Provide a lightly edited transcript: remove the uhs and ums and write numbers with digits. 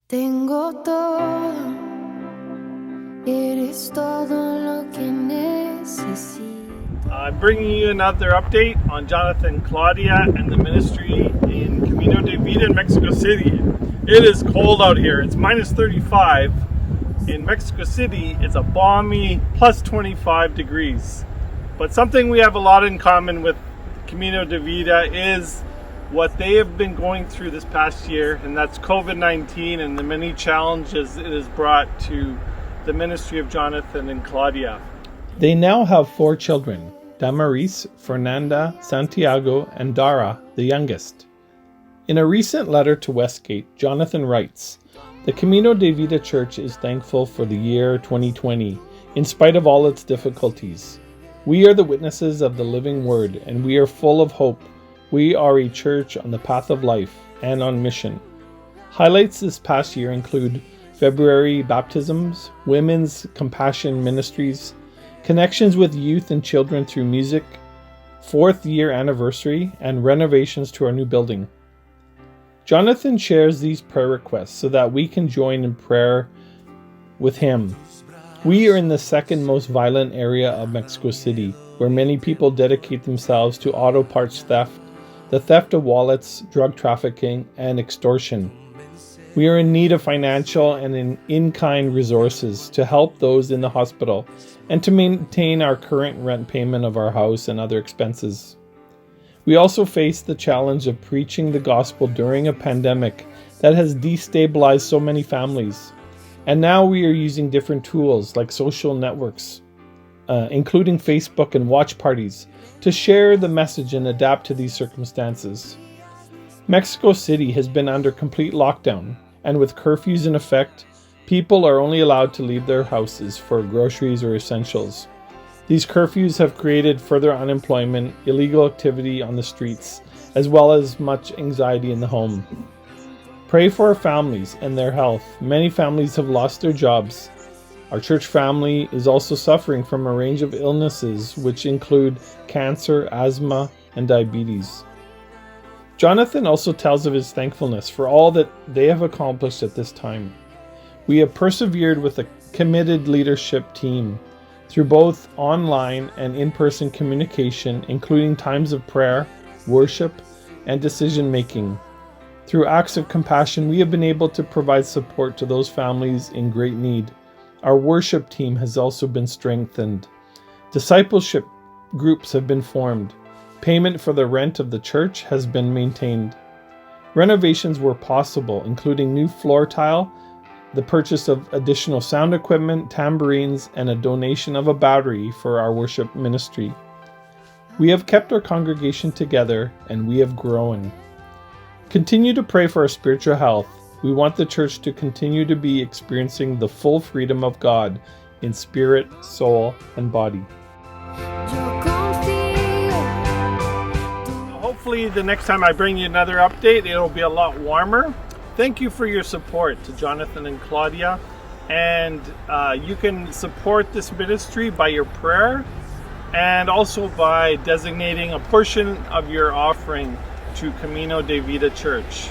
Tengo todo, eres todo lo que necesito. I'm bringing you another update on Jonathan, Claudia, and the ministry in Camino de Vida in Mexico City. It is cold out here. It's minus 35. In Mexico City, it's a balmy plus 25 degrees. But something we have a lot in common with Camino de Vida is what they have been going through this past year, and that's COVID-19 and the many challenges it has brought to the ministry of Jonathan and Claudia. They now have 4 children, Damaris, Fernanda, Santiago, and Dara, the youngest. In a recent letter to Westgate, Jonathan writes, "The Camino de Vida Church is thankful for the year 2020, in spite of all its difficulties. We are the witnesses of the living word, and we are full of hope. We are a church on the path of life and on mission." Highlights this past year include February baptisms, women's compassion ministries, connections with youth and children through music, 4th year anniversary, and renovations to our new building. Jonathan shares these prayer requests so that we can join in prayer with him. We are in the second most violent area of Mexico City, where many people dedicate themselves to auto parts theft, the theft of wallets, drug trafficking, and extortion. We are in need of financial and in-kind resources to help those in the hospital and to maintain our current rent payment of our house and other expenses. We also face the challenge of preaching the gospel during a pandemic that has destabilized so many families. And now we are using different tools like social networks, including Facebook and watch parties, to share the message and adapt to these circumstances. Mexico City has been under complete lockdown, and with curfews in effect, people are only allowed to leave their houses for groceries or essentials. These curfews have created further unemployment, illegal activity on the streets, as well as much anxiety in the home. Pray for our families and their health. Many families have lost their jobs. Our church family is also suffering from a range of illnesses, which include cancer, asthma, and diabetes. Jonathan also tells of his thankfulness for all that they have accomplished at this time. We have persevered with a committed leadership team through both online and in-person communication, including times of prayer, worship, and decision-making. Through acts of compassion, we have been able to provide support to those families in great need. Our worship team has also been strengthened. Discipleship groups have been formed. Payment for the rent of the church has been maintained. Renovations were possible, including new floor tile, the purchase of additional sound equipment, tambourines, and a donation of a battery for our worship ministry. We have kept our congregation together, and we have grown. Continue to pray for our spiritual health. We want the church to continue to be experiencing the full freedom of God in spirit, soul, and body. Hopefully the next time I bring you another update, it'll be a lot warmer. Thank you for your support to Jonathan and Claudia. And you can support this ministry by your prayer and also by designating a portion of your offering to Camino de Vida Church.